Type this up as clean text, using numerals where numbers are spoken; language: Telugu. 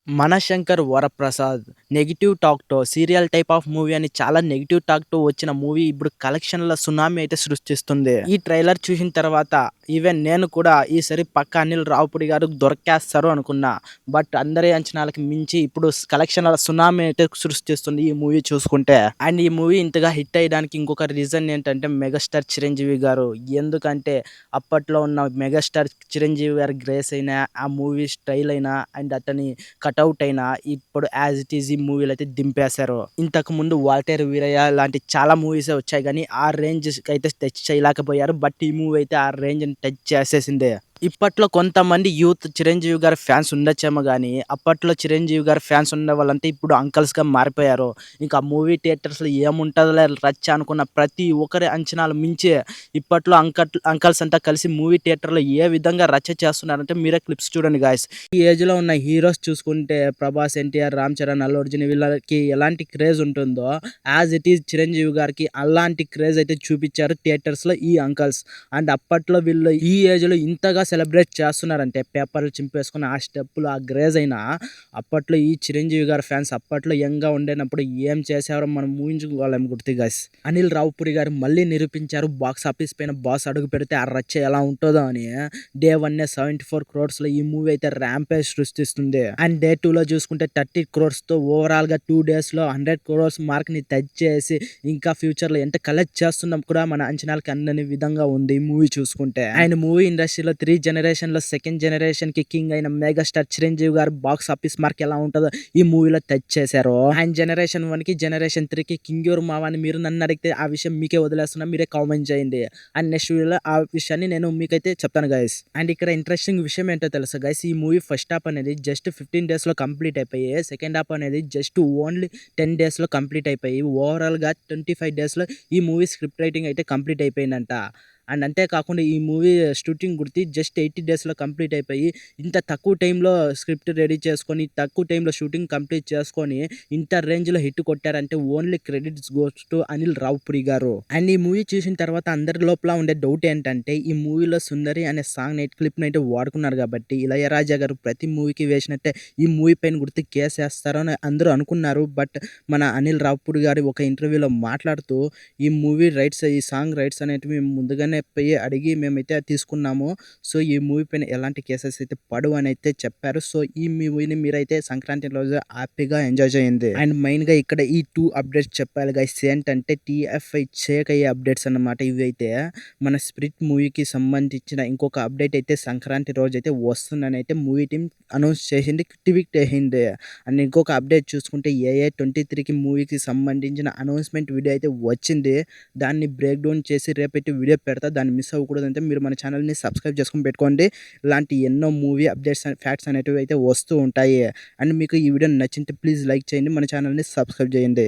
'మనశంకర్ వరప్రసాద్' నెగెటివ్ టాక్‌తో సీరియల్ టైప్ ఆఫ్ మూవీ అని చాలా నెగెటివ్ టాక్‌తో వచ్చిన మూవీ ఇప్పుడు కలెక్షన్‌ల సునామీ అయితే సృష్టిస్తుంది. ఈ ట్రైలర్ చూసిన తర్వాత ఈవెన్ నేను కూడా ఈసారి పక్కా అనిల్ రావిపూడి గారు దొరకేస్తారు అనుకున్నా. బట్ అందరి అంచనాలకు మించి ఇప్పుడు కలెక్షన్‌ల సునామీ అయితే సృష్టిస్తుంది ఈ మూవీ చూసుకుంటే. అండ్ ఈ మూవీ ఇంతగా హిట్ అయ్యడానికి ఇంకొక రీజన్ ఏంటంటే మెగాస్టార్ చిరంజీవి గారు. ఎందుకంటే అప్పట్లో ఉన్న మెగాస్టార్ చిరంజీవి గారి గ్రేస్ అయినా, ఆ మూవీ స్టైల్ అయినా అండ్ అతని కటౌట్ అయినా ఇప్పుడు యాజ్ ఇట్ ఈజ్ ఈ మూవీలో అయితే దింపేశారు. ఇంతకు ముందు 'వాల్తేరు వీరయ్య' లాంటి చాలా మూవీసే వచ్చాయి గానీ ఆ రేంజ్‌కి అయితే టచ్ చేయలేకపోయారు. బట్ ఈ మూవీ అయితే ఆ రేంజ్‌ని టచ్ చేసేసింది. ఇప్పట్లో కొంతమంది యూత్ చిరంజీవి గారి ఫ్యాన్స్ ఉండొచ్చేమో గానీ, అప్పట్లో చిరంజీవి గారి ఫ్యాన్స్ ఉండేవాళ్ళంతా ఇప్పుడు అంకల్స్‌గా మారిపోయారు. ఇంకా మూవీ థియేటర్స్‌లో ఏముంటదిలే రచ్చ అనుకున్న ప్రతి ఒక్కరి అంచనాలు మించి ఇప్పట్లో అంకల్స్ అంతా కలిసి మూవీ థియేటర్‌లో ఏ విధంగా రచ్చ చేస్తున్నారంటే మీరే క్లిప్స్ చూడండి గాయ్స్. ఈ ఏజ్‌లో ఉన్న హీరోస్ చూసుకుంటే 'ప్రభాస్', 'ఎన్టీఆర్', 'రామ్ చరణ్', 'అల్లు అర్జున్' వీళ్ళకి ఎలాంటి క్రేజ్ ఉంటుందో యాజ్ ఇట్ ఈజ్ చిరంజీవి గారికి అలాంటి క్రేజ్ అయితే చూపిచ్చారు థియేటర్స్‌లో ఈ అంకల్స్. అండ్ అప్పట్లో వీళ్ళు ఈ ఏజ్‌లో ఇంతగా సెలబ్రేట్ చేస్తున్నారంటే పేపర్లు చింపేసుకొని ఆ స్టెప్పులు, ఆ గ్రేజ్ అయినా అప్పట్లో ఈ చిరంజీవి గారి ఫ్యాన్స్ అప్పట్లో యంగ్‌గా ఉండేనప్పుడు ఏం చేశారో మనం ఊహించుకోలేం గుర్తు గైస్. అనిల్ రావిపూడి గారు మళ్ళీ నిరూపించారు బాక్స్ ఆఫీస్ పైన బాస్ అడుగు పెడితే ఆ రచ్చ ఎలా ఉంటుందో అని. డే 1 74 క్రోర్స్‌లో ఈ మూవీ అయితే ర్యాంపేజ్ సృష్టిస్తుంది. అండ్ డే 2లో చూసుకుంటే 30 క్రోర్స్‌తో ఓవరాల్‌గా 2 డేస్‌లో 100 క్రోర్స్ మార్క్‌ని టచ్ చేసి ఇంకా ఫ్యూచర్‌లో ఎంత కలెక్ట్ చేస్తున్నాం కూడా మన అంచనాలకి అందని విధంగా ఉంది ఈ మూవీ చూసుకుంటే. అండ్ మూవీ ఇండస్ట్రీలో 3 జనరేషన్‌లో సెకండ్ జనరేషన్‌కి కింగ్ అయిన మెగాస్టార్ చిరంజీవి గారు బాక్స్ ఆఫీస్ మార్క్ ఎలా ఉంటుందో ఈ మూవీలో టచ్ చేశారు. అండ్ జనరేషన్ 1కి జనరేషన్ 3కి కింగ్ ఎవరు మావా అని మీరు నన్ను అడిగితే ఆ విషయం మీకే వదిలేస్తున్నా, మీరే కామెంట్ చేయండి. అండ్ నెక్స్ట్ వీడియోలో ఆ విషయాన్ని నేను మీకైతే చెప్తాను గైస్. అండ్ ఇక్కడ ఇంట్రెస్టింగ్ విషయం ఏంటో తెలుసా గైస్, ఈ మూవీ ఫస్ట్ హాఫ్ అనేది జస్ట్ 15 డేస్‌లో కంప్లీట్ అయిపోయి సెకండ్ హాఫ్ అనేది జస్ట్ ఓన్లీ 10 డేస్‌లో కంప్లీట్ అయిపోయి ఓవరాల్‌గా 25 డేస్‌లో ఈ మూవీ స్క్రిప్ట్ రైటింగ్ అయితే కంప్లీట్ అయిపోయిందంట. అండ్ అంతేకాకుండా ఈ మూవీ షూటింగ్ గుర్తి జస్ట్ 80 డేస్‌లో కంప్లీట్ అయిపోయి ఇంత తక్కువ టైంలో స్క్రిప్ట్ రెడీ చేసుకొని, తక్కువ టైంలో షూటింగ్ కంప్లీట్ చేసుకొని ఇంత రేంజ్‌లో హిట్ కొట్టారంటే only credits goes to Anil Ravipudi garu. And ఈ మూవీ చూసిన తర్వాత అందరి లోపల ఉండే డౌట్ ఏంటంటే ఈ మూవీలో 'సుందరి' అనే సాంగ్ నైట్ క్లిప్‌ని అయితే వాడుకున్నారు కాబట్టి ఇళయరాజా గారు ప్రతి మూవీకి వేసినట్టే ఈ మూవీ పైన గుర్తు కేసేస్తారు అని అందరూ అనుకున్నారు. బట్ మన అనిల్ రావిపూడి గారు ఒక ఇంటర్వ్యూలో మాట్లాడుతూ ఈ మూవీ రైట్స్, ఈ సాంగ్ రైట్స్ అనేటివి మేము ముందుగానే పోయి అడిగి మేమైతే తీసుకున్నాము. సో ఈ మూవీ పైన ఎలాంటి కేసెస్ అయితే పడవు అని అయితే చెప్పారు. సో ఈ మూవీని మీరైతే సంక్రాంతి రోజు హ్యాపీగా ఎంజాయ్ చేయండి. అండ్ మెయిన్‌గా ఇక్కడ ఈ 2 అప్డేట్స్ చెప్పాలి గైస్. ఏంటంటే టీఎఫ్ఐ షేక్ అయ్యే అప్డేట్స్ అన్నమాట ఇవి అయితే. మన 'స్పిరిట్' మూవీకి సంబంధించిన ఇంకొక అప్డేట్ అయితే సంక్రాంతి రోజు అయితే వస్తుందని అయితే మూవీ టీమ్ అనౌన్స్ చేసింది, ట్వీట్ చేసింది. అండ్ ఇంకొక అప్డేట్ చూసుకుంటే ఏఏ 23కి మూవీకి సంబంధించిన అనౌన్స్‌మెంట్ వీడియో అయితే వచ్చింది. దాన్ని బ్రేక్ డౌన్ చేసి రేపైతే వీడియో పెడతా. దాన్ని మిస్ అవ్వకూడదంటే మీరు మన ఛానల్‌ని సబ్స్క్రైబ్ చేసుకొని పెట్టుకోండి. ఇలాంటి ఎన్నో మూవీ అప్డేట్స్ అండ్ ఫ్యాక్ట్స్ అనేటివి అయితే వస్తూ ఉంటాయి. అండ్ మీకు ఈ వీడియో నచ్చింటే ప్లీజ్ లైక్ చేయండి. మన ఛానల్‌ని సబ్స్క్రైబ్ చేయండి.